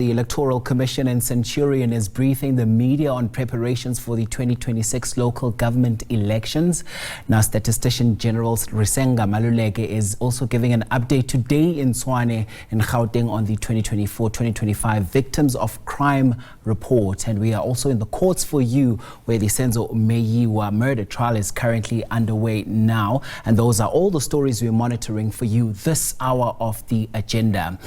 the Electoral Commission in Centurion is briefing the media on preparations for the 2026 local government elections. Now, Statistician General Risenga Maluleke is also giving an update today in Tshwane in Gauteng on the 2024-2025 Victims of Crime report. And we are also in the courts for you, where the Senzo Meyiwa murder trial is currently underway now. And those are all the stories we're monitoring for you this hour of the agenda.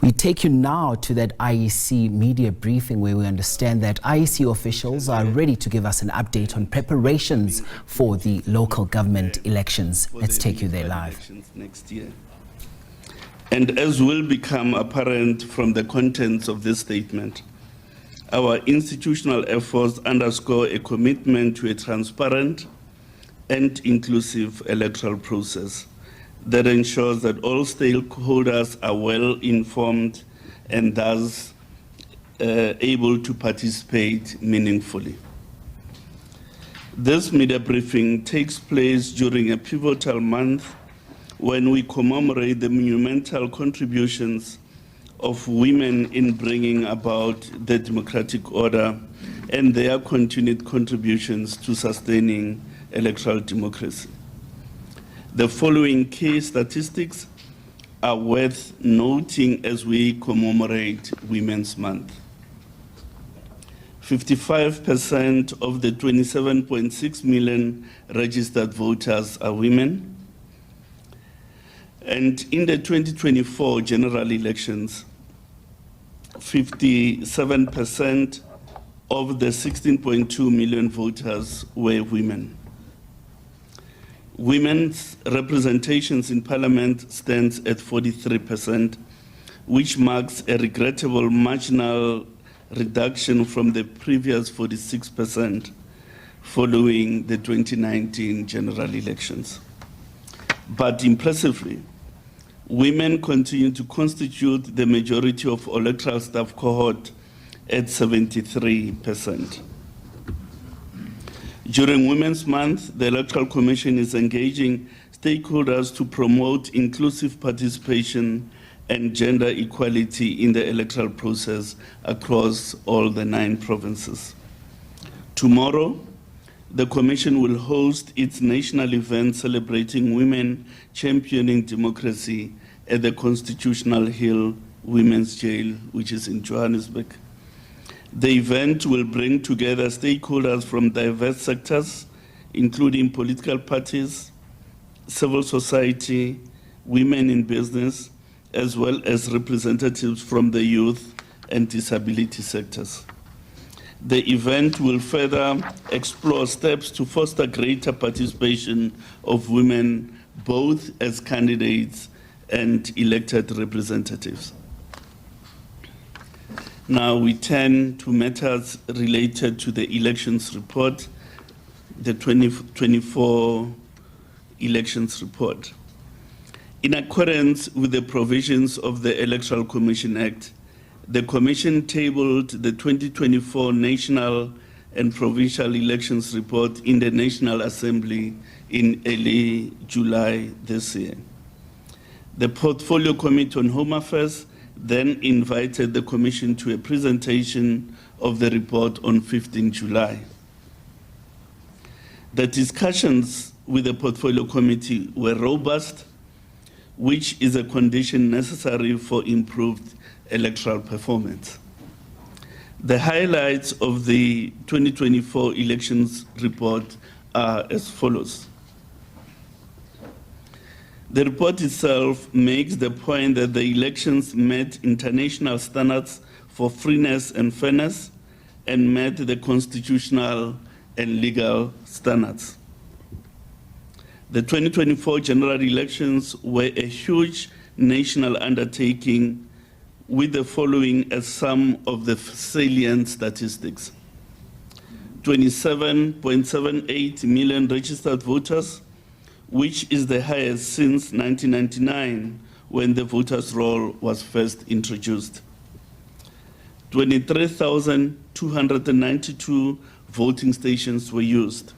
We take you now to that IEC media briefing, where we understand that IEC officials are ready to give us an update on preparations for the local government elections. Let's take you there live. Next year. And as will become apparent from the contents of this statement, our institutional efforts underscore a commitment to a transparent and inclusive electoral process that ensures that all stakeholders are well informed and thus able to participate meaningfully. This media briefing takes place during a pivotal month when we commemorate the monumental contributions of women in bringing about the democratic order and their continued contributions to sustaining electoral democracy. The following key statistics are worth noting as we commemorate Women's Month. 55% of the 27.6 million registered voters are women. And in the 2024 general elections, 57% of the 16.2 million voters were women. Women's representations in Parliament stands at 43%, which marks a regrettable marginal reduction from the previous 46% following the 2019 general elections. But impressively, women continue to constitute the majority of electoral staff cohort at 73%. During Women's Month, the Electoral Commission is engaging stakeholders to promote inclusive participation and gender equality in the electoral process across all the 9 provinces. Tomorrow, the Commission will host its national event celebrating women championing democracy at the Constitutional Hill Women's Jail, which is in Johannesburg. The event will bring together stakeholders from diverse sectors, including political parties, civil society, women in business, as well as representatives from the youth and disability sectors. The event will further explore steps to foster greater participation of women, both as candidates and elected representatives. Now we turn to matters related to the elections report, the 2024 elections report. In accordance with the provisions of the Electoral Commission Act, the Commission tabled the 2024 national and provincial elections report in the National Assembly in early July this year. The Portfolio Committee on Home Affairs then invited the Commission to a presentation of the report on 15 July. The discussions with the Portfolio Committee were robust, which is a condition necessary for improved electoral performance. The highlights of the 2024 elections report are as follows. The report itself makes the point that the elections met international standards for freeness and fairness and met the constitutional and legal standards. The 2024 general elections were a huge national undertaking, with the following as some of the salient statistics. 27.78 million registered voters, which is the highest since 1999, when the voters' roll was first introduced. 23,292 voting stations were used,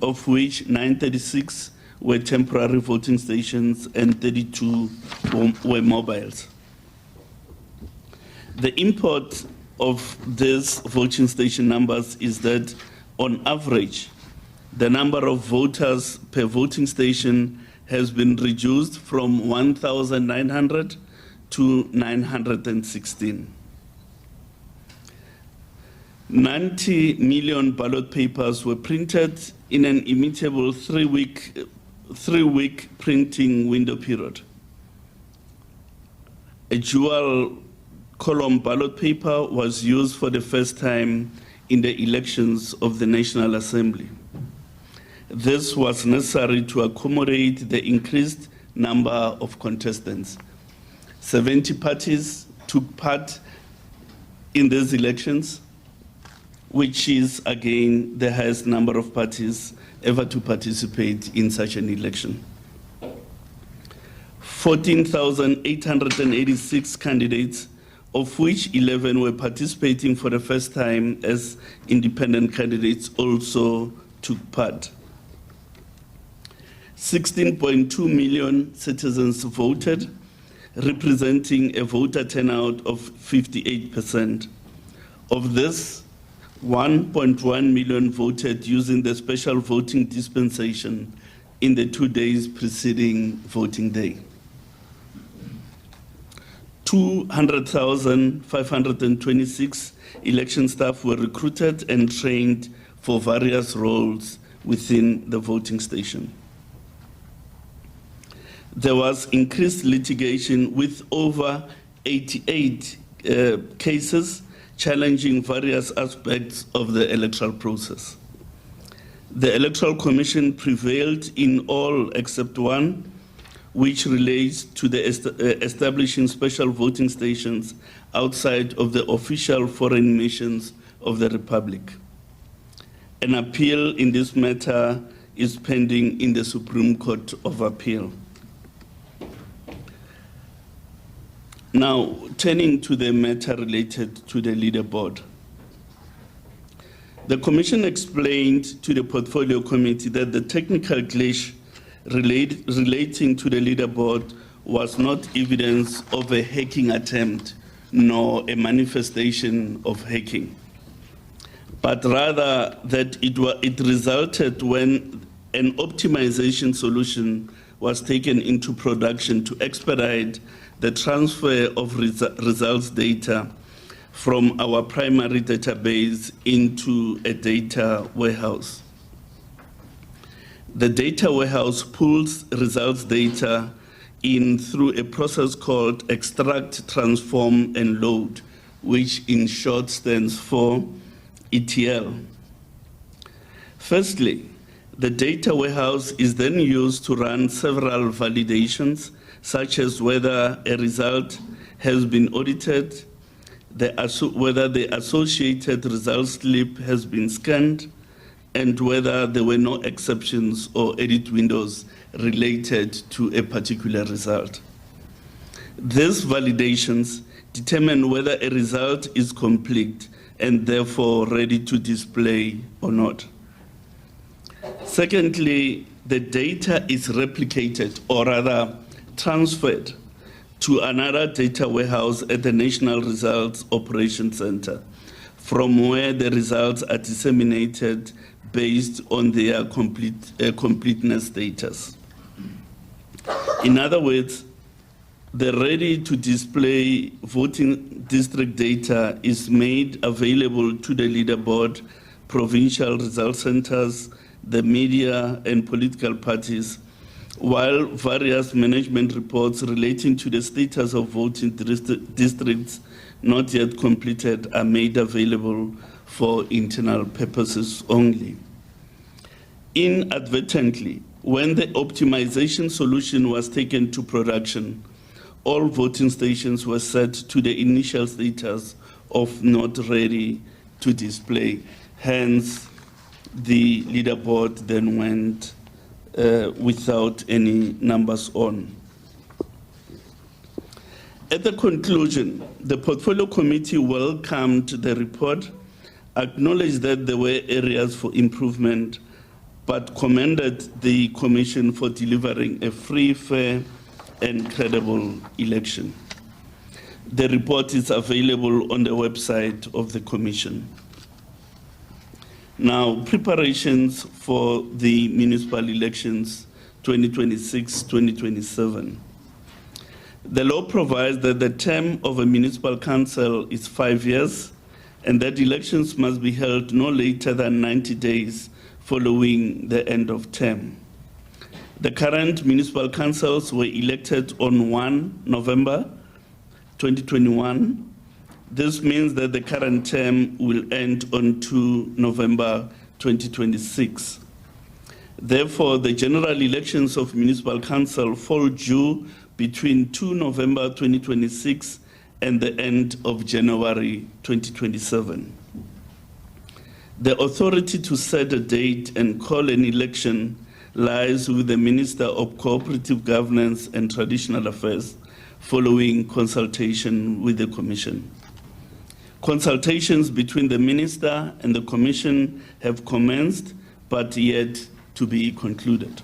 of which 936 were temporary voting stations and 32 were mobiles. The import of these voting station numbers is that, on average, the number of voters per voting station has been reduced from 1,900 to 916. 90 million ballot papers were printed in an immutable three-week printing window period. A dual column ballot paper was used for the first time in the elections of the National Assembly. This was necessary to accommodate the increased number of contestants. 70 parties took part in these elections, which is, again, the highest number of parties ever to participate in such an election. 14,886 candidates, of which 11 were participating for the first time as independent candidates, also took part. 16.2 million citizens voted, representing a voter turnout of 58%. Of this, 1.1 million voted using the special voting dispensation in the 2 days preceding voting day. 200,526 election staff were recruited and trained for various roles within the voting station. There was increased litigation with over 88 cases challenging various aspects of the electoral process. The Electoral Commission prevailed in all except one, which relates to the establishing special voting stations outside of the official foreign missions of the Republic. An appeal in this matter is pending in the Supreme Court of Appeal. Now, turning to the matter related to the Leaderboard. The Commission explained to the Portfolio Committee that the technical glitch relating to the Leaderboard was not evidence of a hacking attempt nor a manifestation of hacking, but rather that it resulted when an optimization solution was taken into production to expedite the transfer of results data from our primary database into a data warehouse. The data warehouse pulls results data in through a process called extract, transform, and load, which in short stands for ETL. Firstly, the data warehouse is then used to run several validations, such as whether a result has been audited, whether the associated result slip has been scanned, and whether there were no exceptions or edit windows related to a particular result. These validations determine whether a result is complete and therefore ready to display or not. Secondly, the data is replicated, or rather transferred, to another data warehouse at the National Results Operations Center, from where the results are disseminated based on their completeness status. In other words, the ready-to-display voting district data is made available to the Leaderboard, provincial result centers, the media, and political parties, while various management reports relating to the status of voting districts not yet completed are made available for internal purposes only. Inadvertently, when the optimization solution was taken to production, all voting stations were set to the initial status of not ready to display. Hence, the Leaderboard then went without any numbers on. At the conclusion, the Portfolio Committee welcomed the report, acknowledged that there were areas for improvement, but commended the Commission for delivering a free, fair, and credible election. The report is available on the website of the Commission. Now, preparations for the municipal elections 2026-2027. The law provides that the term of a municipal council is 5 years and that elections must be held no later than 90 days following the end of term. The current municipal councils were elected on 1 November 2021. This means that the current term will end on 2 November 2026. Therefore, the general elections of municipal council fall due between 2 November 2026 and the end of January 2027. The authority to set a date and call an election lies with the Minister of Cooperative Governance and Traditional Affairs following consultation with the Commission. Consultations between the Minister and the Commission have commenced, but yet to be concluded.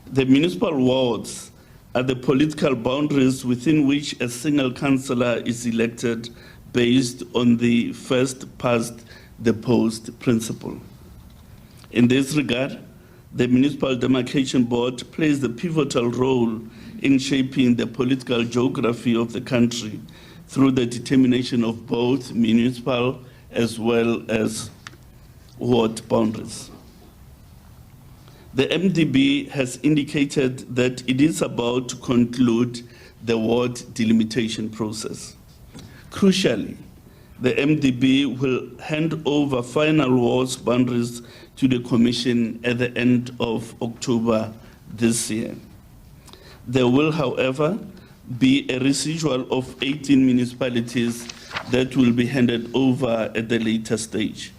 The municipal wards are the political boundaries within which a single councillor is elected based on the first past the post principle. In this regard, the Municipal Demarcation Board plays the pivotal role in shaping the political geography of the country through the determination of both municipal as well as ward boundaries. The MDB has indicated that it is about to conclude the ward delimitation process. Crucially, the MDB will hand over final wards boundaries to the Commission at the end of October this year. There will, however, be a residual of 18 municipalities that will be handed over at the later stage.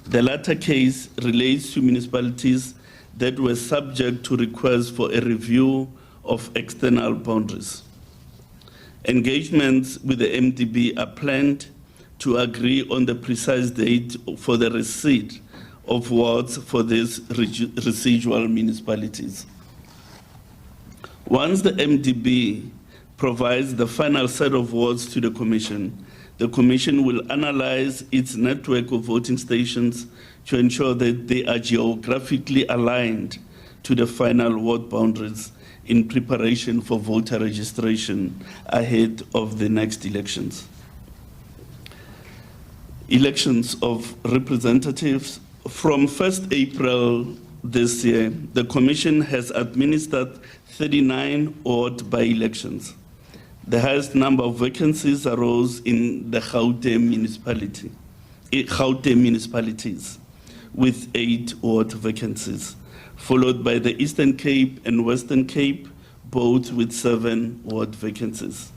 The latter case relates to municipalities that were subject to requests for a review of external boundaries. Engagements with the MDB are planned to agree on the precise date for the receipt of wards for these residual municipalities. Once the MDB provides the final set of wards to the Commission will analyze its network of voting stations to ensure that they are geographically aligned to the final ward boundaries in preparation for voter registration ahead of the next elections. Elections of representatives. From 1st April this year, the Commission has administered 39 ward by-elections. The highest number of vacancies arose in the Gauteng municipalities, with 8 ward vacancies, followed by the Eastern Cape and Western Cape, both with 7 ward vacancies.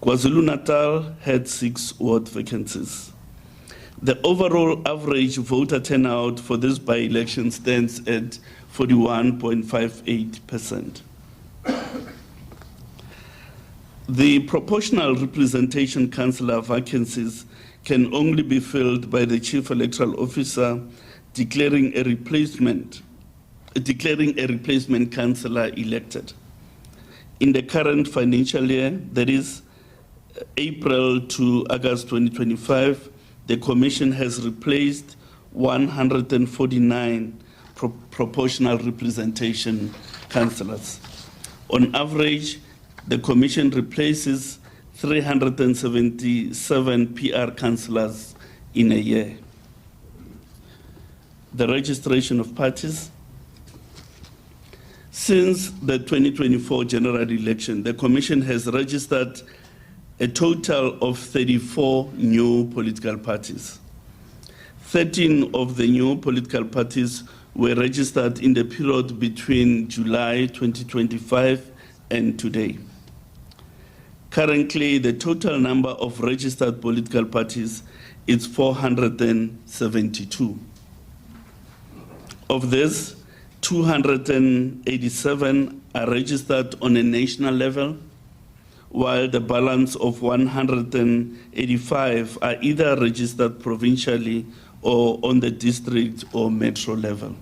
KwaZulu-Natal had 6 ward vacancies. The overall average voter turnout for this by-election stands at 41.58%. The proportional representation councillor vacancies can only be filled by the Chief Electoral Officer declaring a replacement councillor elected. In the current financial year, that is April to August 2025, the Commission has replaced 149 proportional representation councillors. On average, the Commission replaces 377 PR councillors in a year. The registration of parties. Since the 2024 general election, the Commission has registered a total of 34 new political parties. 13 of the new political parties were registered in the period between July 2025 and today. Currently, the total number of registered political parties is 472. Of this, 287 are registered on a national level, while the balance of 185 are either registered provincially or on the district or metro level.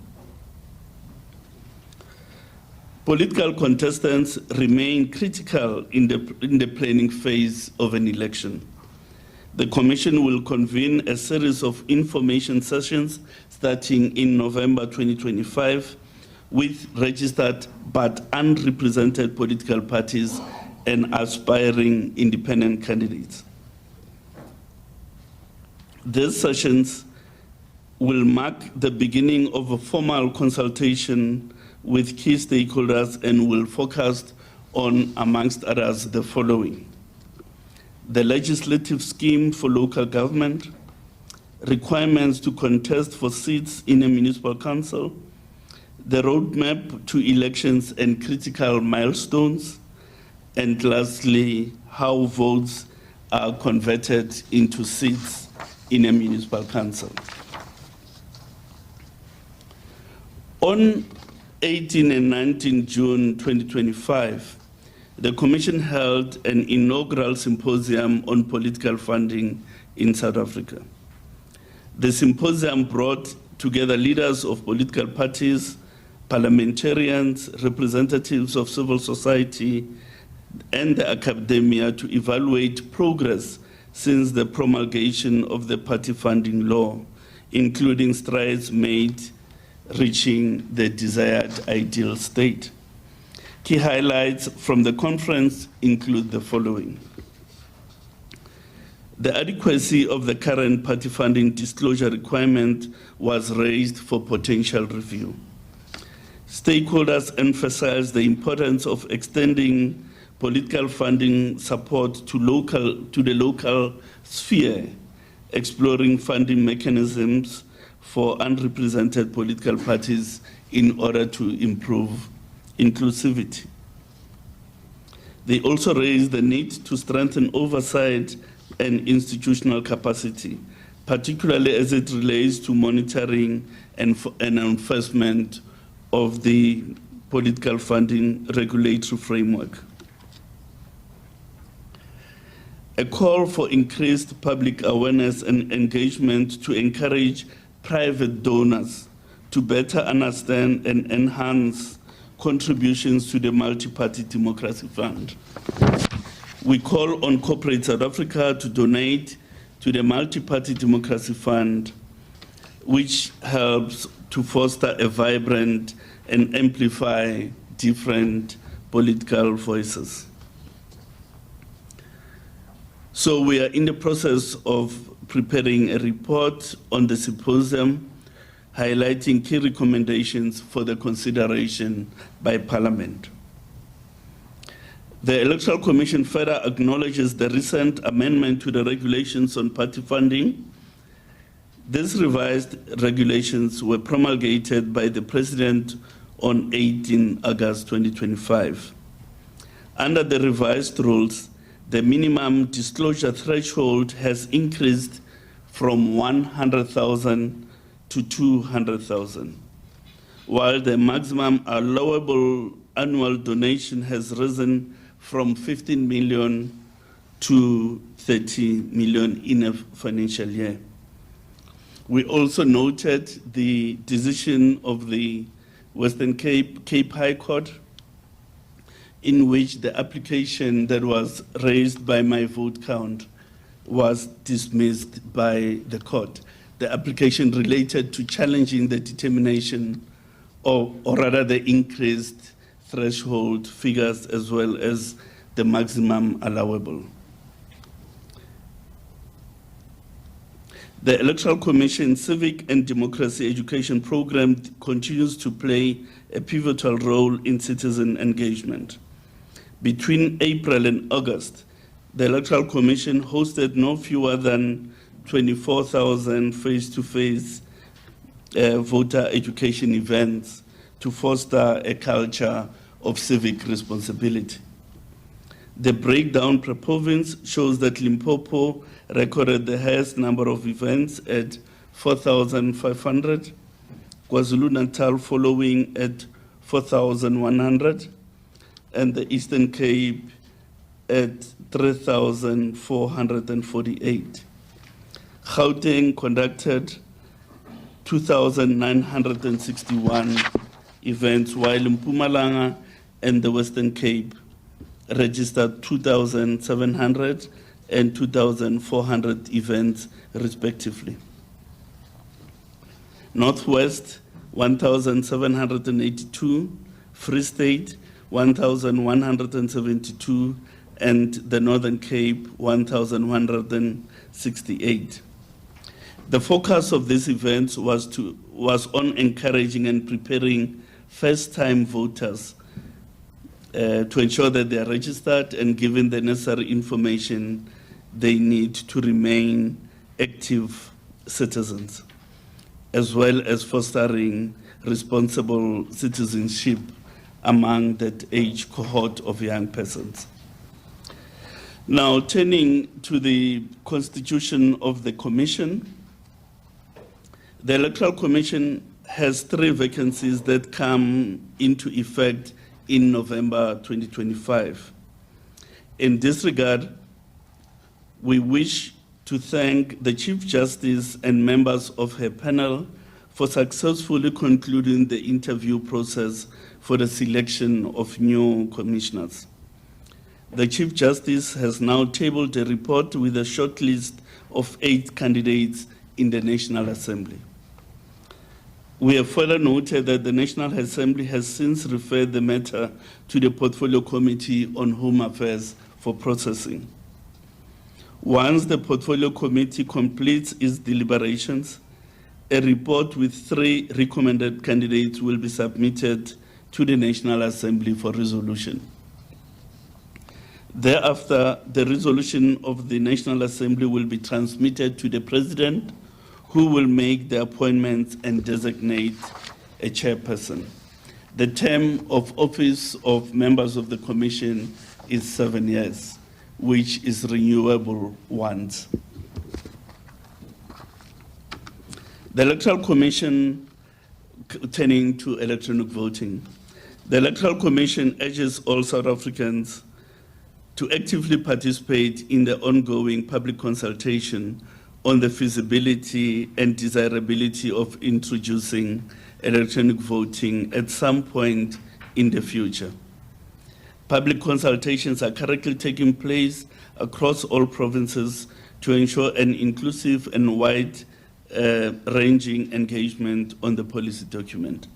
Political contestants remain critical in the planning phase of an election. The Commission will convene a series of information sessions starting in November 2025 with registered but unrepresented political parties and aspiring independent candidates. These sessions will mark the beginning of a formal consultation with key stakeholders and will focus on, amongst others, the following: the legislative scheme for local government, requirements to contest for seats in a municipal council, the roadmap to elections and critical milestones, and lastly, how votes are converted into seats in a municipal council. On 18 and 19 June 2025, the Commission held an inaugural symposium on political funding in South Africa. The symposium brought together leaders of political parties, parliamentarians, representatives of civil society, and the academia to evaluate progress since the promulgation of the party funding law, including strides made reaching the desired ideal state. Key highlights from the conference include the following: the adequacy of the current party funding disclosure requirement was raised for potential review. Stakeholders emphasized the importance of extending political funding support to the local sphere, exploring funding mechanisms for unrepresented political parties in order to improve inclusivity. They also raised the need to strengthen oversight and institutional capacity, particularly as it relates to monitoring and enforcement of the political funding regulatory framework. A call for increased public awareness and engagement to encourage private donors to better understand and enhance contributions to the Multi-Party Democracy Fund. We call on Corporate South Africa to donate to the Multi-Party Democracy Fund, which helps to foster a vibrant and amplify different political voices. So we are in the process of preparing a report on the symposium, highlighting key recommendations for the consideration by Parliament. The Electoral Commission further acknowledges the recent amendment to the regulations on party funding. These revised regulations were promulgated by the President on 18 August 2025. Under the revised rules, the minimum disclosure threshold has increased from 100,000 to 200,000, while the maximum allowable annual donation has risen from 15 million to 30 million in a financial year. We also noted the decision of the Western Cape High Court, in which the application that was raised by my vote count was dismissed by the court. The application related to challenging the determination or rather the increased threshold figures as well as the maximum allowable. The Electoral Commission Civic and Democracy Education Program continues to play a pivotal role in citizen engagement. Between April and August, the Electoral Commission hosted no fewer than 24,000 face-to-face voter education events to foster a culture of civic responsibility. The breakdown per province shows that Limpopo recorded the highest number of events at 4,500, KwaZulu-Natal following at 4,100, and the Eastern Cape at 3,448. Gauteng conducted 2,961 events, while Mpumalanga and the Western Cape registered 2,700 and 2,400 events respectively. Northwest, 1,782, Free State, 1,172, and the Northern Cape, 1,168. The focus of these events was on encouraging and preparing first-time voters to ensure that they are registered and given the necessary information they need to remain active citizens, as well as fostering responsible citizenship among that age cohort of young persons. Now, turning to the constitution of the Commission, the Electoral Commission has 3 vacancies that come into effect in November 2025. In this regard, we wish to thank the Chief Justice and members of her panel for successfully concluding the interview process for the selection of new commissioners. The Chief Justice has now tabled a report with a short list of 8 candidates in the National Assembly. We have further noted that the National Assembly has since referred the matter to the Portfolio Committee on Home Affairs for processing. Once the Portfolio Committee completes its deliberations, a report with 3 recommended candidates will be submitted to the National Assembly for resolution. Thereafter, the resolution of the National Assembly will be transmitted to the President, who will make the appointments and designate a chairperson. The term of office of members of the Commission is 7 years, which is renewable once. The Electoral Commission, turning to electronic voting, the Electoral Commission urges all South Africans to actively participate in the ongoing public consultation on the feasibility and desirability of introducing electronic voting at some point in the future. Public consultations are currently taking place across all provinces to ensure an inclusive and wide-ranging engagement on the policy document.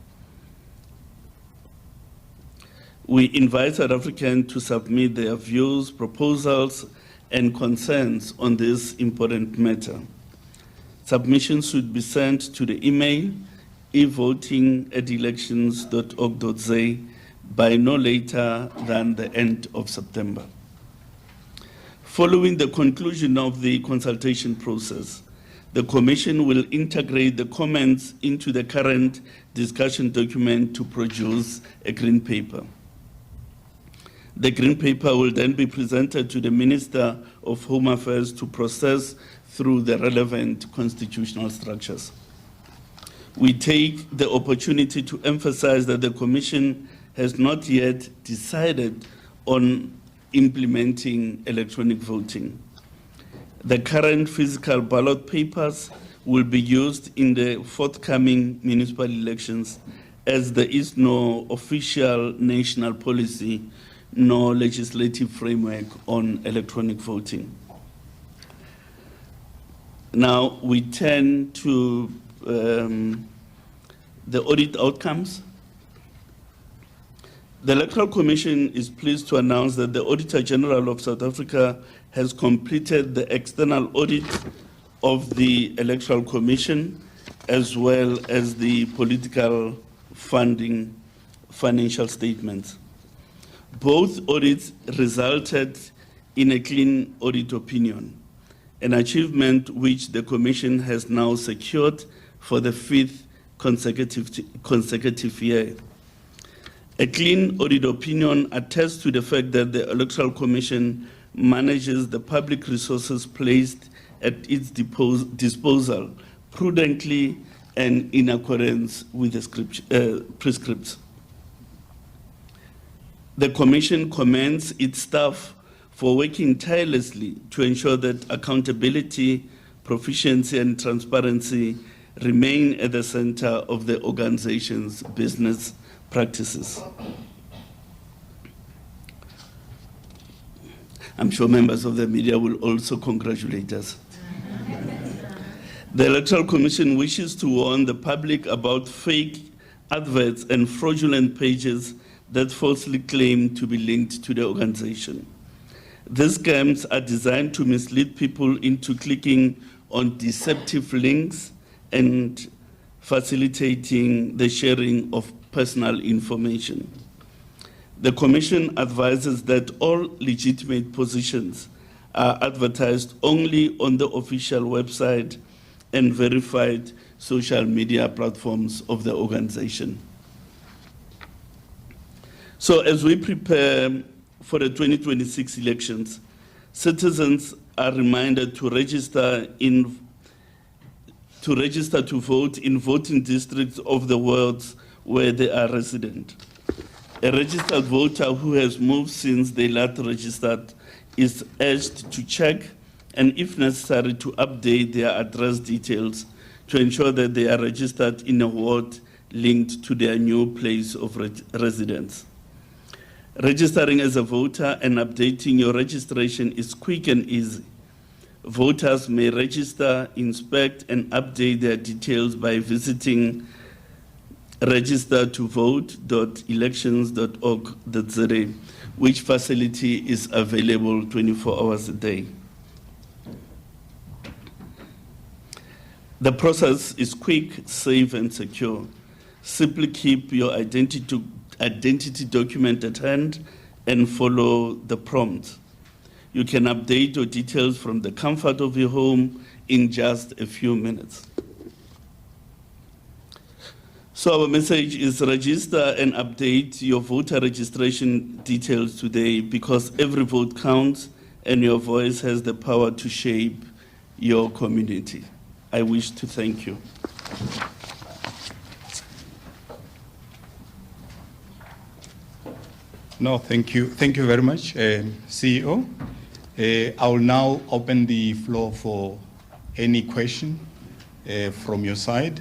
We invite South Africans to submit their views, proposals, and concerns on this important matter. Submissions should be sent to the email evoting@elections.org.za by no later than the end of September. Following the conclusion of the consultation process, the Commission will integrate the comments into the current discussion document to produce a green paper. The green paper will then be presented to the Minister of Home Affairs to process through the relevant constitutional structures. We take the opportunity to emphasize that the Commission has not yet decided on implementing electronic voting. The current physical ballot papers will be used in the forthcoming municipal elections, as there is no official national policy nor legislative framework on electronic voting. Now we turn to the audit outcomes. The Electoral Commission is pleased to announce that the Auditor General of South Africa has completed the external audit of the Electoral Commission, as well as the political funding financial statements. Both audits resulted in a clean audit opinion, an achievement which the Commission has now secured for the 5th consecutive year. A clean audit opinion attests to the fact that the Electoral Commission manages the public resources placed at its disposal prudently and in accordance with the prescripts. The Commission commends its staff for working tirelessly to ensure that accountability, proficiency, and transparency remain at the center of the organization's business practices. I'm sure members of the media will also congratulate us. The Electoral Commission wishes to warn the public about fake adverts and fraudulent pages that falsely claim to be linked to the organization. These scams are designed to mislead people into clicking on deceptive links and facilitating the sharing of personal information. The Commission advises that all legitimate positions are advertised only on the official website and verified social media platforms of the organization. So as we prepare for the 2026 elections, citizens are reminded to register to vote in voting districts of the wards where they are resident. A registered voter who has moved since they last registered is urged to check and, if necessary, to update their address details to ensure that they are registered in a ward linked to their new place of residence. Registering as a voter and updating your registration is quick and easy. Voters may register, inspect, and update their details by visiting registertovote.elections.org.za, which facility is available 24 hours a day. The process is quick, safe, and secure. Simply keep your identity document at hand and follow the prompts. You can update your details from the comfort of your home in just a few minutes. So our message is register and update your voter registration details today, because every vote counts and your voice has the power to shape your community. I wish to thank you. No, thank you. Thank you very much, CEO. I will now open the floor for any question from your side.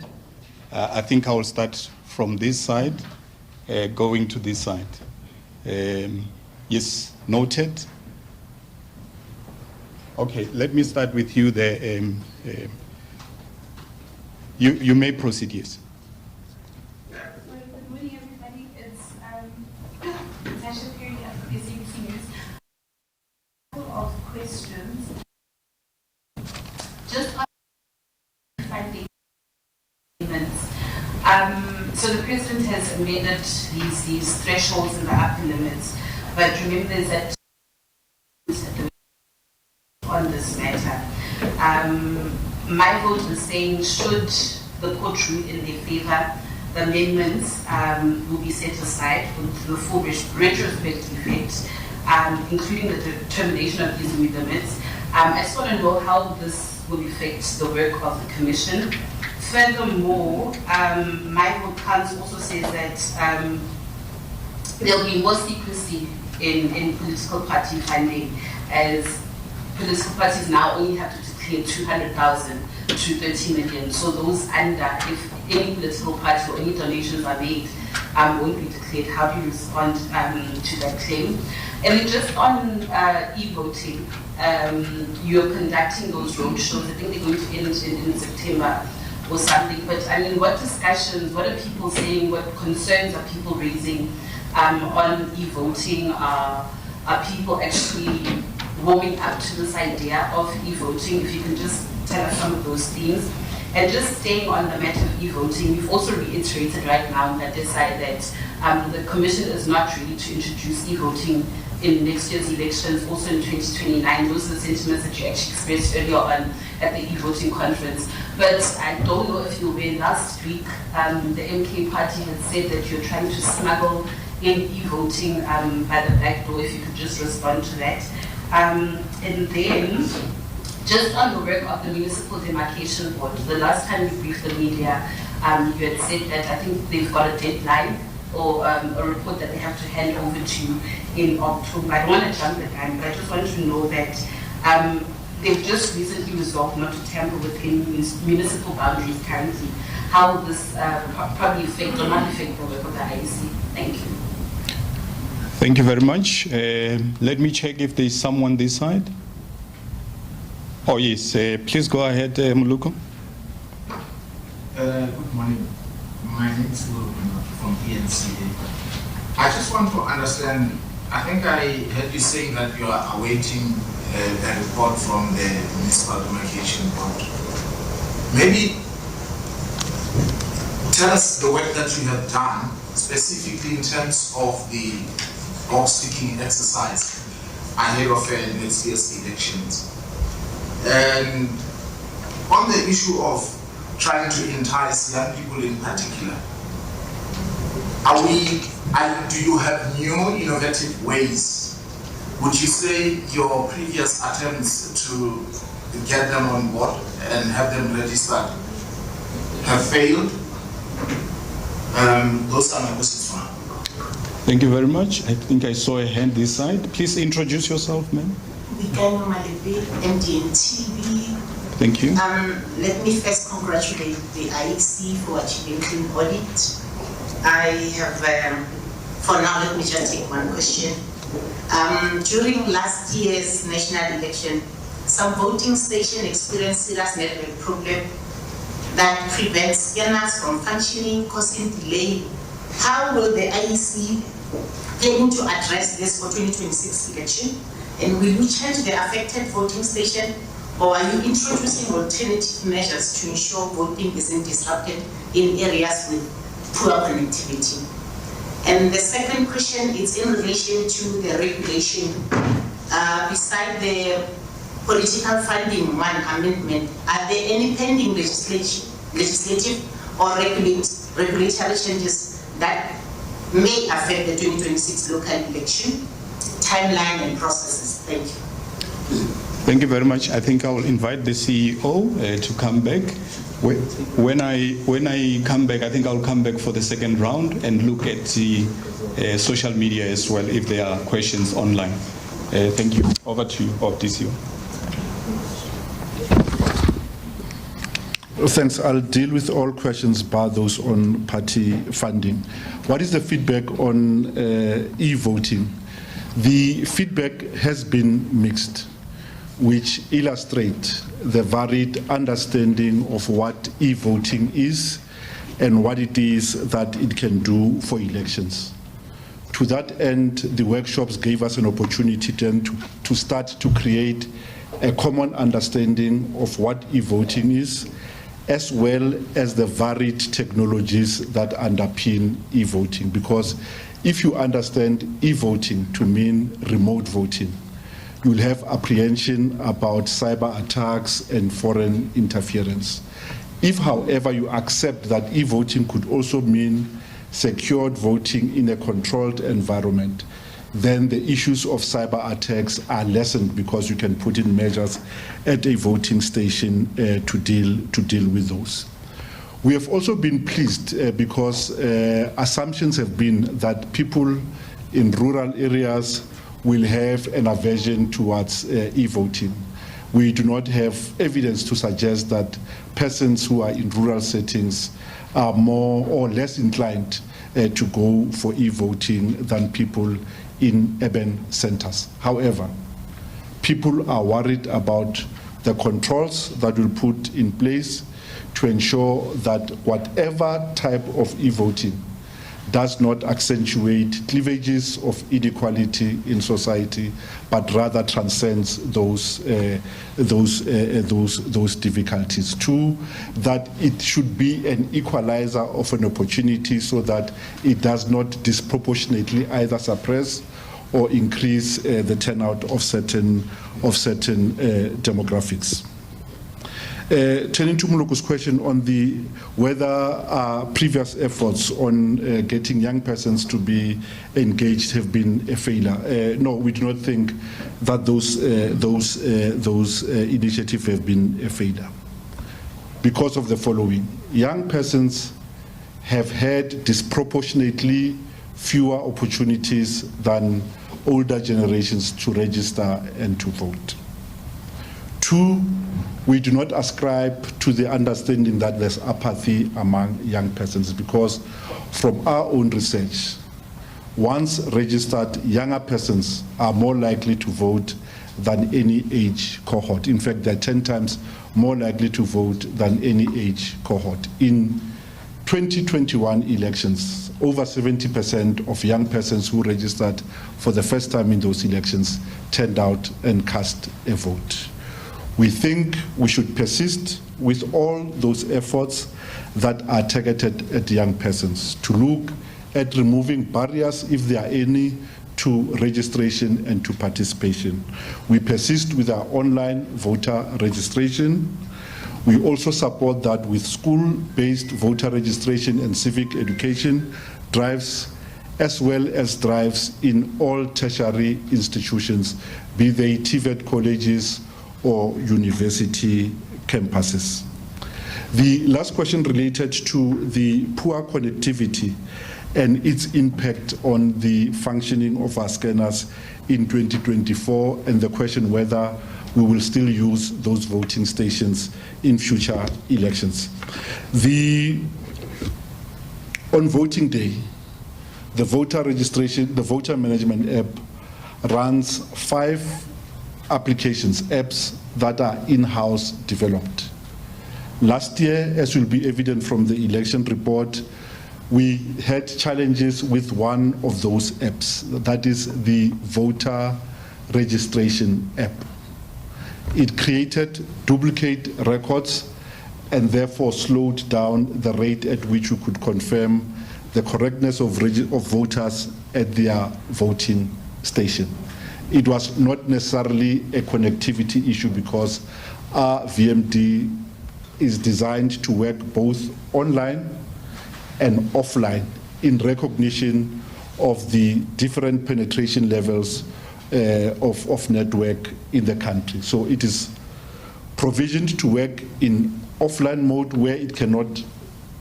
I think I will start from this side, going to this side. Yes, noted. Okay, let me start with you there. You may proceed, yes. Good morning, everybody. It's Centurion of the SABC News. A couple of questions. Just on funding payments. So the President has amended these thresholds and the upper limits, but remember that on this matter. My vote is saying, should the court rule in their favor, the amendments will be set aside with the full retrospective effect, including the determination of these new limits. I just want to know how this will affect the work of the Commission. Furthermore, my vote council also says that there will be more secrecy in political party funding, as political parties now only have to declare 200,000 to 30 million. So those under, if any political party or any donations are made, won't be declared. How do you respond to that claim? And then just on e-voting, you're conducting those roadshows. I think they're going to end in September or something. But I mean, what discussions, what are people saying, what concerns are people raising on e-voting? Are people actually warming up to this idea of e-voting? If you can just tell us some of those things. And just staying on the matter of e-voting, we've also reiterated right now that they say that the Commission is not ready to introduce e-voting in next year's elections, also in 2029. Those are the sentiments that you actually expressed earlier on at the e-voting conference. But I don't know if you were last week, the MK party had said that you're trying to smuggle in e-voting by the back door. If you could just respond to that. And then, just on the work of the Municipal Demarcation Board, the last time you briefed the media, you had said that I think they've got a deadline or a report that they have to hand over to you in October. I don't want to jump the gun, but I just want to know that they've just recently resolved not to tamper with any municipal boundaries currently. How will this probably affect or not affect the work of the IEC? Thank you. Thank you very much. Let me check if there is someone this side. Oh, yes. Please go ahead, Muluko. Good morning. My name is Will from ENCA. I just want to understand, I think I heard you saying that you are awaiting a report from the Municipal Demarcation Board. Maybe tell us the work that you have done, specifically in terms of the box-ticking exercise ahead of next year's elections. And on the issue of trying to entice young people in particular, do you have new innovative ways? Would you say your previous attempts to get them on board and have them registered have failed? Those are my questions for now. Thank you very much. I think I saw a hand this side. Please introduce yourself, ma'am. MDNTV. Thank you. Let me first congratulate the IEC for achieving clean audit. I have, for now, let me just take one question. During last year's national election, some voting stations experienced serious network problem that prevents scanners from functioning, causing delay. How will the IEC plan to address this for 2026 election? And will you change the affected voting station, or are you introducing alternative measures to ensure voting isn't disrupted in areas with poor connectivity? And the second question is in relation to the regulation. Beside the political funding one amendment, are there any pending legislative or regulatory changes that may affect the 2026 local election timeline and processes? Thank you. Thank you very much. I think I will invite the CEO to come back. When I come back, I think I'll come back for the second round and look at the social media as well if there are questions online. Thank you. Over to you, DCO. Thanks. I'll deal with all questions bar those on party funding. What is the feedback on e-voting? The feedback has been mixed, which illustrate the varied understanding of what e-voting is and what it is that it can do for elections. To that end, the workshops gave us an opportunity then to start to create a common understanding of what e-voting is, as well as the varied technologies that underpin e-voting. Because if you understand e-voting to mean remote voting, you'll have apprehension about cyber attacks and foreign interference. If, however, you accept that e-voting could also mean secured voting in a controlled environment, then the issues of cyber attacks are lessened because you can put in measures at a voting station to deal with those. We have also been pleased because assumptions have been that people in rural areas will have an aversion towards e-voting. We do not have evidence to suggest that persons who are in rural settings are more or less inclined to go for e-voting than people in urban centers. However, people are worried about the controls that will put in place to ensure that whatever type of e-voting does not accentuate cleavages of inequality in society, but rather transcends those difficulties. Two, that it should be an equalizer of an opportunity so that it does not disproportionately either suppress or increase the turnout of certain demographics. Turning to Muluku's question on whether previous efforts on getting young persons to be engaged have been a failure. No, we do not think that those initiatives have been a failure. Because of the following: young persons have had disproportionately fewer opportunities than older generations to register and to vote. Two, we do not ascribe to the understanding that there's apathy among young persons, because from our own research, once registered, younger persons are more likely to vote than any age cohort. In fact, they're 10 times more likely to vote than any age cohort. In 2021 elections, over 70% of young persons who registered for the first time in those elections turned out and cast a vote. We think we should persist with all those efforts that are targeted at young persons, to look at removing barriers, if there are any, to registration and to participation. We persist with our online voter registration. We also support that with school-based voter registration and civic education drives, as well as drives in all tertiary institutions, be they TVET colleges or university campuses. The last question related to the poor connectivity and its impact on the functioning of our scanners in 2024, and the question whether we will still use those voting stations in future elections. On voting day, the voter registration, the voter management app runs 5 applications, apps that are in-house developed. Last year, as will be evident from the election report, we had challenges with one of those apps, that is the voter registration app. It created duplicate records and therefore slowed down the rate at which we could confirm the correctness of voters at their voting station. It was not necessarily a connectivity issue because our VMD is designed to work both online and offline in recognition of the different penetration levels of network in the country. So it is provisioned to work in offline mode where it cannot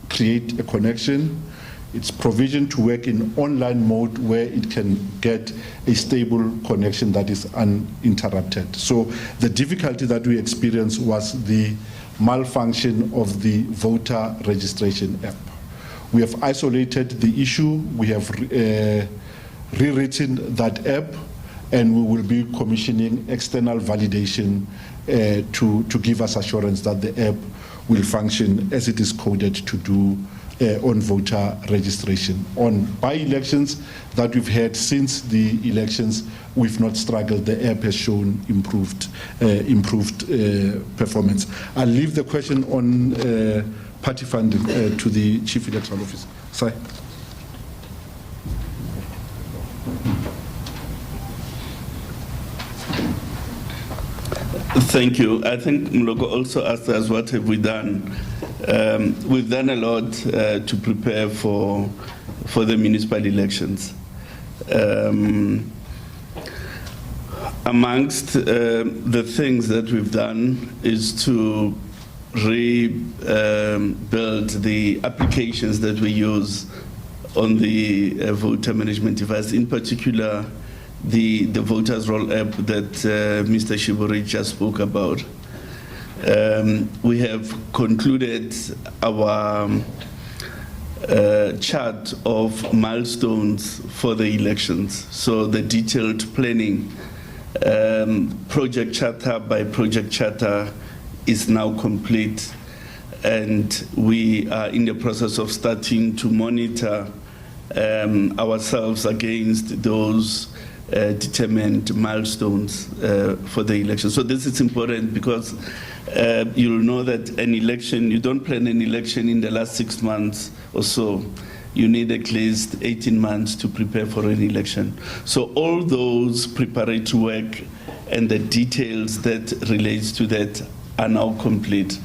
create a connection. It's provisioned to work in online mode where it can get a stable connection that is uninterrupted. So the difficulty that we experienced was the malfunction of the voter registration app. We have isolated the issue, we have rewritten that app, and we will be commissioning external validation to give us assurance that the app will function as it is coded to do on voter registration. On by-elections that we've had since the elections, we've not struggled. The app has shown improved performance. I'll leave the question on party funding to the Chief Electoral Officer. Sorry. Thank you. I think Mloko also asked us what have we done. We've done a lot to prepare for the municipal elections. Amongst the things that we've done is to rebuild the applications that we use on the voter management device, in particular the voters roll app that Mr. Shibori just spoke about. We have concluded our chart of milestones for the elections. So the detailed planning, project charter by project charter, is now complete, and we are in the process of starting to monitor ourselves against those determined milestones for the election. So this is important because you'll know that an election, you don't plan an election in the last 6 months or so. You need at least 18 months to prepare for an election. So all those preparatory work and the details that relates to that are now complete.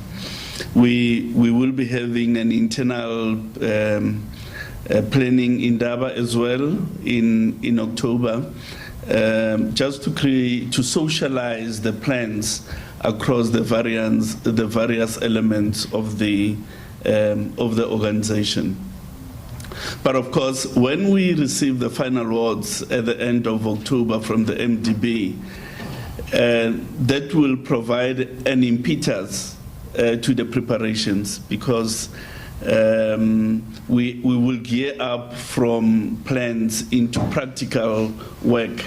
We will be having an internal planning in Daba as well in October, just to socialize the plans across the various elements of the organization. But of course, when we receive the final awards at the end of October from the MDB, that will provide an impetus to the preparations, because we will gear up from plans into practical work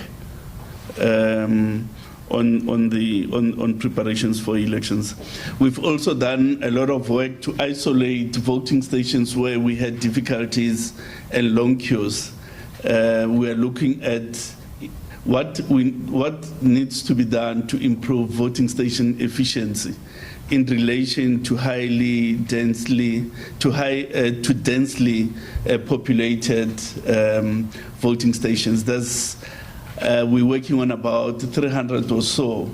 on preparations for elections. We've also done a lot of work to isolate voting stations where we had difficulties and long queues. We are looking at what needs to be done to improve voting station efficiency in relation to densely populated voting stations. We're working on about 300 or so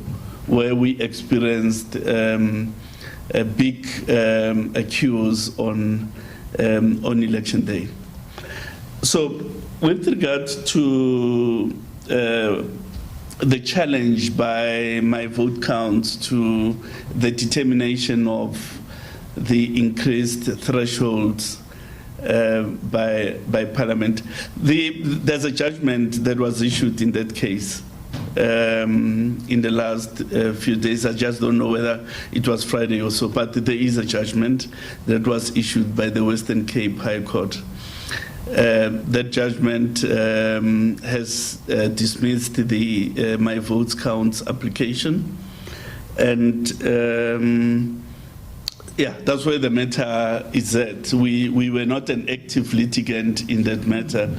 where we experienced big queues on election day. So with regard to the challenge by my vote counts to the determination of the increased thresholds by Parliament, there's a judgment that was issued in that case in the last few days. I just don't know whether it was Friday or so, but there is a judgment that was issued by the Western Cape High Court. That judgment has dismissed the my votes counts application, and yeah, that's where the matter is at. We were not an active litigant in that matter,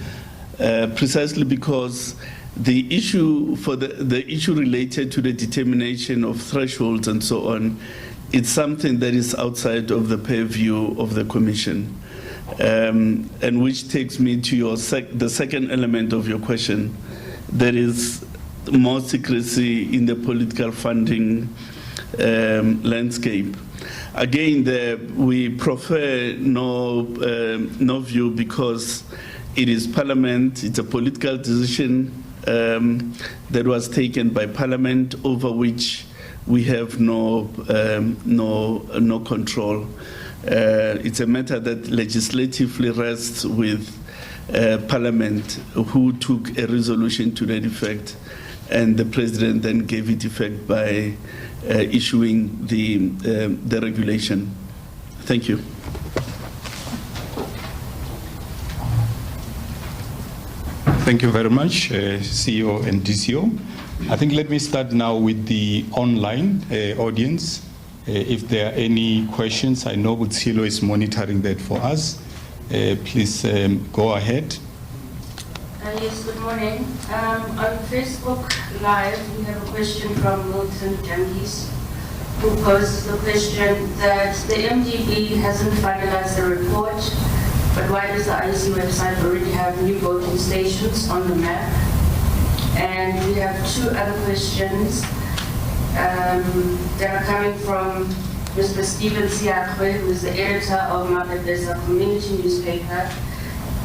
precisely because the issue the issue related to the determination of thresholds and so on, it's something that is outside of the purview of the Commission. And which takes me to the second element of your question. There is more secrecy in the political funding landscape. Again, we prefer no view because it is Parliament. It's a political decision that was taken by Parliament over which we have no control. It's a matter that legislatively rests with Parliament, who took a resolution to that effect, and the President then gave it effect by issuing the regulation. Thank you. Thank you very much, CEO and DCO. I think let me start now with the online audience. If there are any questions, I know Butsilo is monitoring that for us. Please go ahead. Yes, good morning. On Facebook Live, we have a question from Milton Jangis, who poses the question that the MDB hasn't finalized the report, but why does the IEC website already have new voting stations on the map? And we have two other questions that are coming from Mr. Stephen Siakwe, who is the editor of Mabedeza Community Newspaper.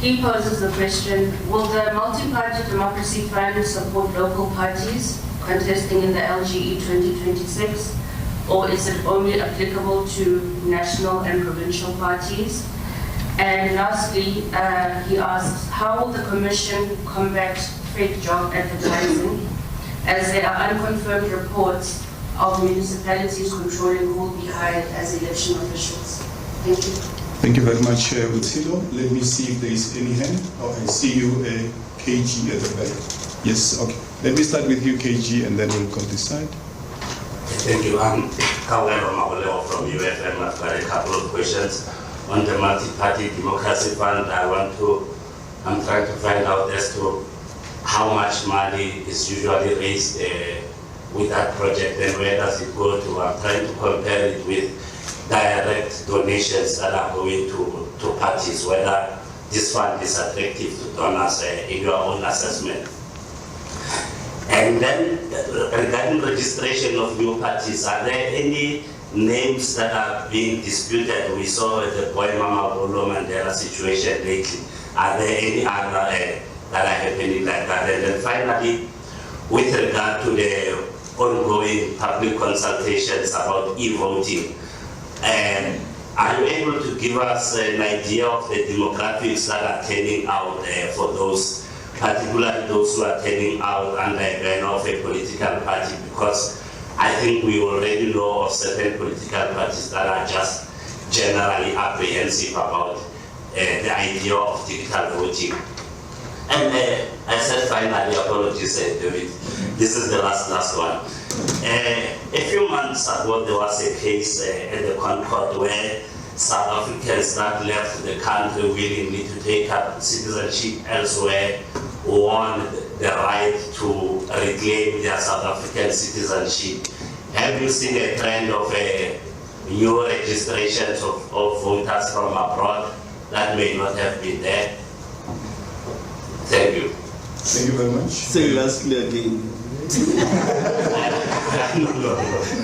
He poses the question, will the Multi-Party Democracy Fund support local parties contesting in the LGE 2026, or is it only applicable to national and provincial parties? And lastly, he asks, how will the Commission combat fake job advertising, as there are unconfirmed reports of municipalities controlling who will be hired as election officials? Thank you. Thank you very much, Butsilo. Let me see if there is any hand. Oh, I see you, KG at the back. Yes, okay. Let me start with you, KG, and then we'll go this side. Thank you. I'm Kawero Maboleo from UFM. I've got a couple of questions on the Multi-Party Democracy Fund. I'm trying to find out as to how much money is usually raised with that project and where does it go to. I'm trying to compare it with direct donations that are going to parties, whether this fund is attractive to donors in your own assessment. And then regarding registration of new parties, are there any names that are being disputed? We saw the Boy Mama Bolo Mandela situation lately. Are there any other that are happening like that? And then finally, with regard to the ongoing public consultations about e-voting, are you able to give us an idea of the demographics that are turning out for those, particularly those who are turning out under a banner of a political party? Because I think we already know of certain political parties that are just generally apprehensive about the idea of digital voting. And I said finally, apologies, David, this is the last one. A few months ago, there was a case at the Concord where South Africans that left the country willingly to take up citizenship elsewhere won the right to reclaim their South African citizenship. Have you seen a trend of new registrations of voters from abroad that may not have been there? Thank you. Thank you very much. Say lastly again. No,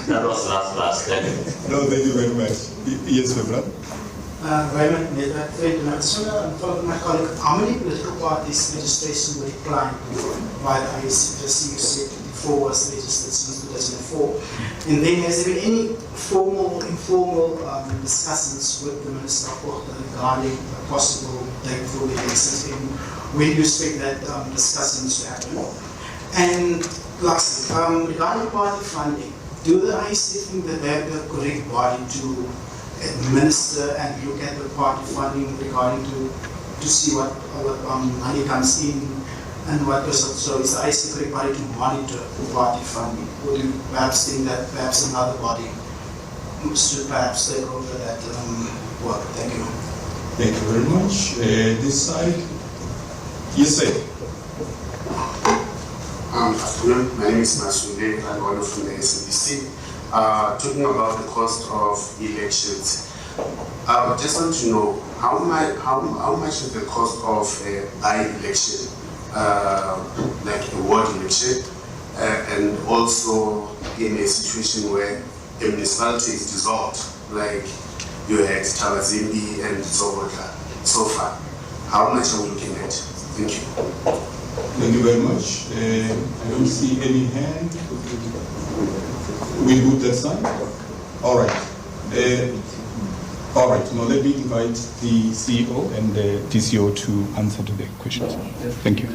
that was last. Thank you. No, thank you very much. Yes, my brother. Raymond, I just want to follow my colleague. How many political parties registration were declined by the IEC? Just you said before was registered since 2004. And then has there been any formal or informal discussions with the Minister of Audit regarding a possible date for the elections? And when do you expect that discussions to happen? And lastly, regarding party funding, do the IEC think that they have the correct body to administer and look at the party funding regarding to see what money comes in and what goes out? So is the IEC correct body to monitor party funding? Or do you perhaps think that perhaps another body should perhaps take over that work? Thank you. Thank you very much. This side. Yes, sir. Afternoon. My name is Masunde. I'm one from the SABC. Talking about the cost of elections, I just want to know how much is the cost of a by-election, like a ward election, and also in a situation where a municipality is dissolved, like you had Tabazimbi and Zobota so far. How much are we looking at? Thank you. Thank you very much. I don't see any hand. We move that side? All right. All right. Now let me invite the CEO and the TCO to answer to the questions. Thank you.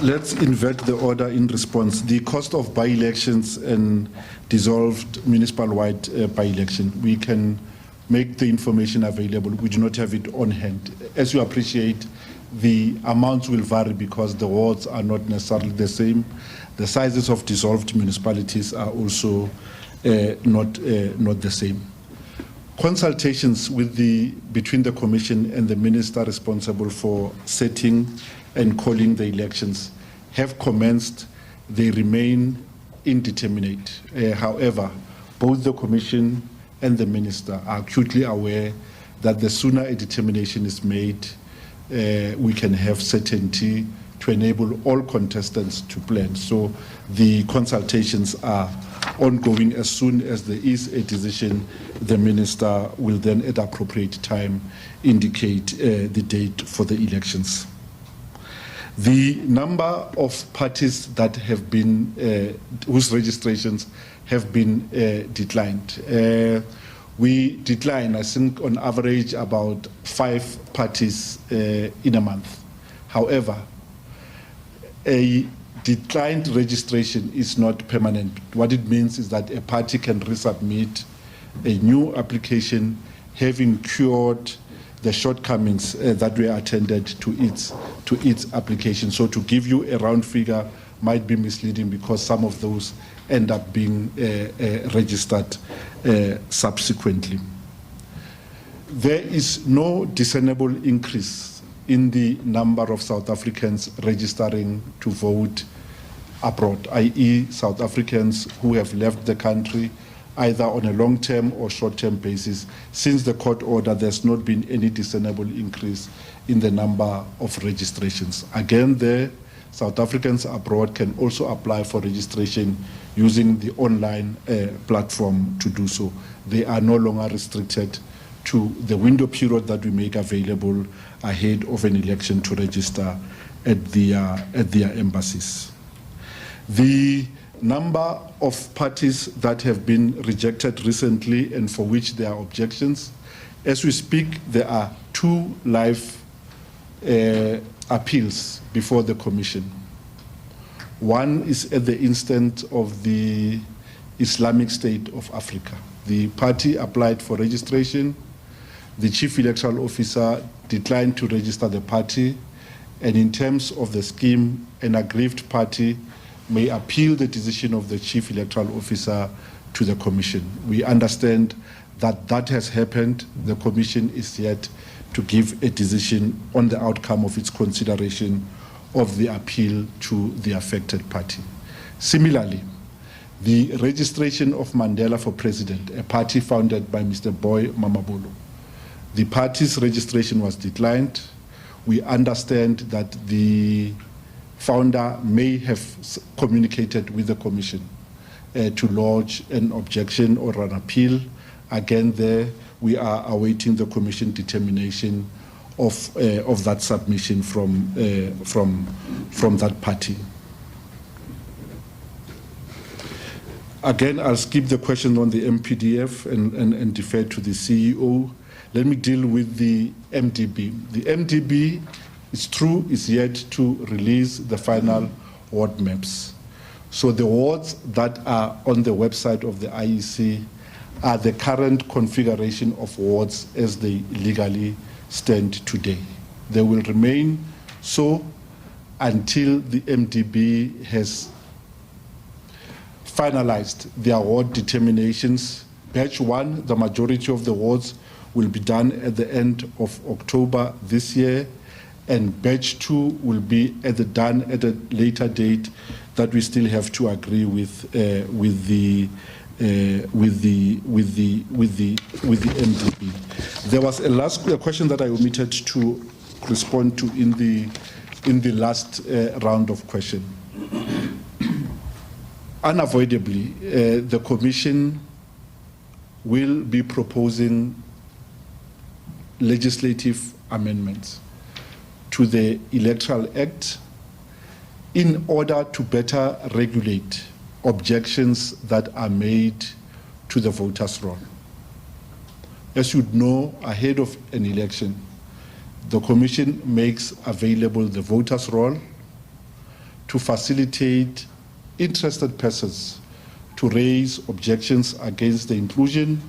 Let's invert the order in response. The cost of by-elections and dissolved municipal-wide by-election, we can make the information available. We do not have it on hand. As you appreciate, the amounts will vary because the wards are not necessarily the same. The sizes of dissolved municipalities are also not the same. Consultations between the Commission and the Minister responsible for setting and calling the elections have commenced. They remain indeterminate. However, both the Commission and the Minister are acutely aware that the sooner a determination is made, we can have certainty to enable all contestants to plan. So the consultations are ongoing. As soon as there is a decision, the Minister will then at appropriate time indicate the date for the elections. The number of parties that have been, whose registrations have been declined. We decline, I think, on average about 5 parties in a month. However, a declined registration is not permanent. What it means is that a party can resubmit a new application having cured the shortcomings that were attended to its application. So to give you a round figure might be misleading because some of those end up being registered subsequently. There is no discernible increase in the number of South Africans registering to vote abroad, i.e. South Africans who have left the country either on a long-term or short-term basis. Since the court order, there's not been any discernible increase in the number of registrations. Again, there, South Africans abroad can also apply for registration using the online platform to do so. They are no longer restricted to the window period that we make available ahead of an election to register at their embassies. The number of parties that have been rejected recently and for which there are objections, as we speak, there are 2 live appeals before the Commission. One is at the instance of the Islamic State of Africa. The party applied for registration. The Chief Electoral Officer declined to register the party, and in terms of the scheme, an aggrieved party may appeal the decision of the Chief Electoral Officer to the Commission. We understand that that has happened. The Commission is yet to give a decision on the outcome of its consideration of the appeal to the affected party. Similarly, the registration of Mandela for President, a party founded by Mr. Boy Mamabolo, the party's registration was declined. We understand that the founder may have communicated with the Commission to lodge an objection or an appeal. Again, there we are awaiting the Commission determination of that submission from that party. Again, I'll skip the question on the MPDF and defer to the CEO. Let me deal with the MDB. The MDB, it's true, is yet to release the final ward maps. So the wards that are on the website of the IEC are the current configuration of wards as they legally stand today. They will remain so until the MDB has finalized their ward determinations. Batch 1, the majority of the wards will be done at the end of October this year, and batch 2 will be done at a later date that we still have to agree with the MDB. There was a question that I omitted to respond to in the last round of question. Unavoidably, the Commission will be proposing legislative amendments to the Electoral Act in order to better regulate objections that are made to the voters' roll. As you know, ahead of an election, the Commission makes available the voters' roll to facilitate interested persons to raise objections against the inclusion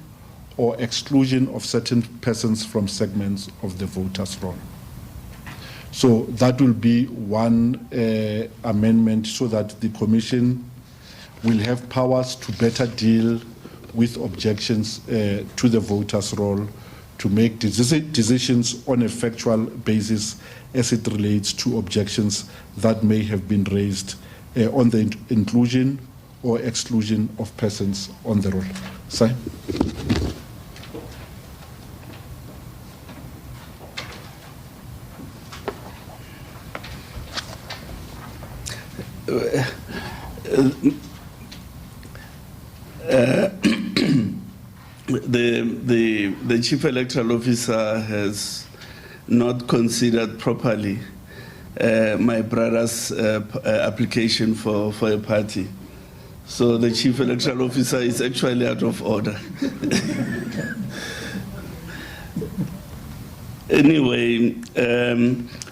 or exclusion of certain persons from segments of the voters' roll. So that will be one amendment so that the Commission will have powers to better deal with objections to the voters' roll, to make decisions on a factual basis as it relates to objections that may have been raised on the inclusion or exclusion of persons on the roll. Sir? The Chief Electoral Officer has not considered properly my brother's application for a party. So the Chief Electoral Officer is actually out of order. Anyway,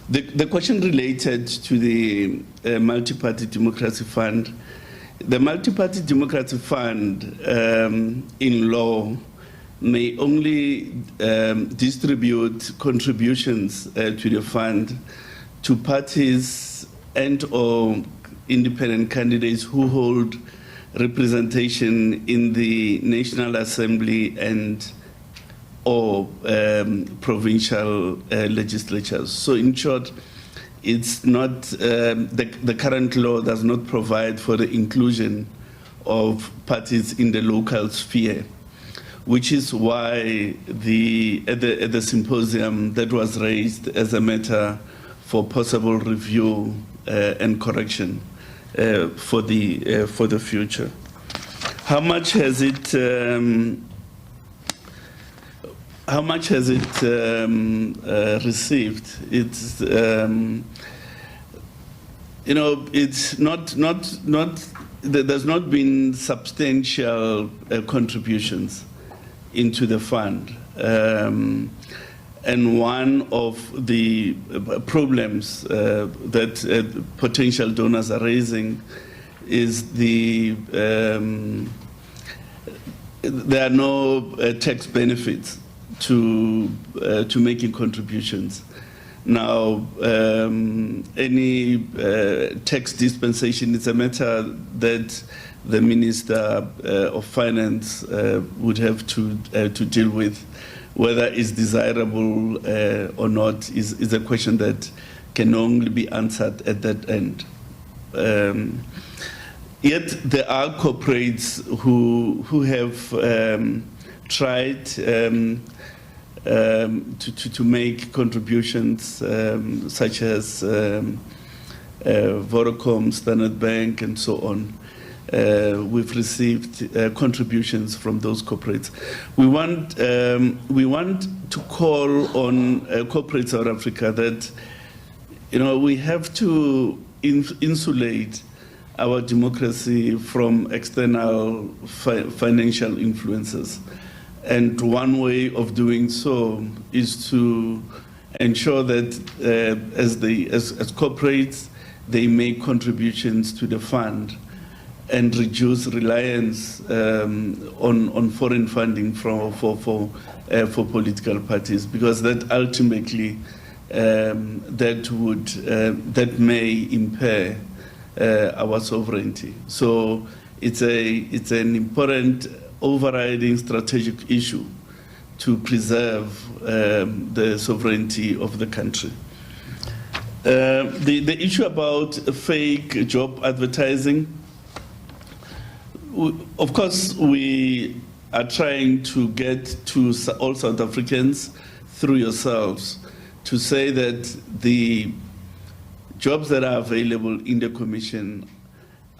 the question related to the Multi-Party Democracy Fund. The Multi-Party Democracy Fund, in law, may only distribute contributions to the fund to parties and or independent candidates who hold representation in the National Assembly and or provincial legislatures. So in short, it's not, the current law does not provide for the inclusion of parties in the local sphere, which is why at the symposium that was raised as a matter for possible review and correction for the future. How much has it received? It's it's not there's not been substantial contributions into the fund, And one of the problems that potential donors are raising is there are no tax benefits to making contributions. Now, any tax dispensation is a matter that the Minister of Finance would have to deal with. Whether it's desirable or not is a question that can only be answered at that end. Yet there are corporates who have tried to make contributions, such as Vodacom, Standard Bank, and so on. We've received contributions from those corporates. We want to call on corporate South Africa that, we have to insulate our democracy from external financial influences. And one way of doing so is to ensure that as corporates, they make contributions to the fund and reduce reliance on foreign funding for political parties, because that ultimately that may impair our sovereignty. So it's an important overriding strategic issue to preserve the sovereignty of the country. The issue about fake job advertising, of course, we are trying to get to all South Africans through yourselves to say that the jobs that are available in the Commission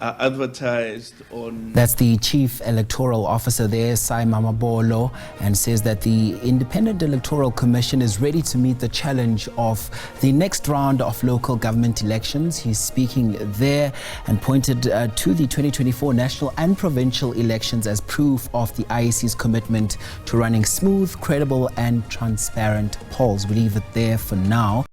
are advertised on... That's the Chief Electoral Officer there, Sai Mamabolo, and says that the Independent Electoral Commission is ready to meet the challenge of the next round of local government elections. He's speaking there and pointed to the 2024 national and provincial elections as proof of the IEC's commitment to running smooth, credible and transparent polls. We leave it there for now.